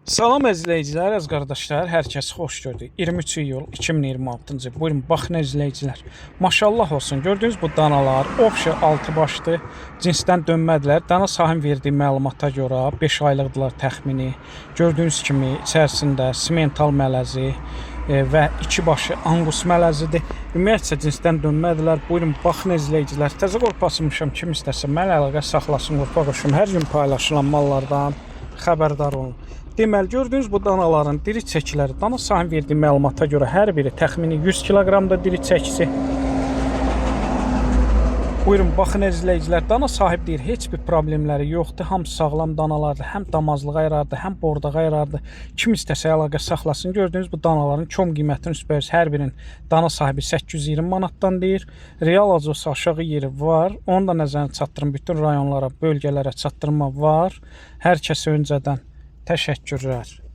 Salam əzizləyicilər, əziz qardaşlar, hər kəs xoş gördük. 23 iyul 2026-cı. Buyurun, baxın əzizləyicilər. Maşallah olsun. Gördüyünüz bu danalar ofşa 6 başlı cinsdən dönmədilər. Dana sahibinin verdiyi məlumata görə 5 aylıqdılar təxmini. Gördüyünüz kimi içərisində simental mələzi və 2 başı angus mələzidir. Ümumiyyətcə cinsdən dönmədilər. Buyurun, baxın əzizləyicilər. Təzə qorpasmışam, kim istəsə mənə əlaqə saxlasın, qorpa qoşum. Hər gün paylaşılan mallardan xəbərdar olun. Deməli, gördüyünüz bu danaların diri çəkiləri, dana sahibinin verdiyi məlumata görə hər biri təxmini 100 kiloqramda diri çəkisi. Buyurun, baxın əzizləyicilər, dana sahib deyir, heç bir problemləri yoxdur. Hamısı sağlam danalardır, həm damazlığa yarardır, həm bordağa yarardır. Kim istəsə əlaqə saxlasın. Gördüyünüz bu danaların kom qiymətinin üstbəyiz hər birinin dana sahibi 820 manatdan deyir. Real azosu aşağı yeri var. Onu da nəzərinə çatdırın. Bütün rayonlara, bölgələrə çatdırma var. Hər kəsə öncədən təşəkkürlər.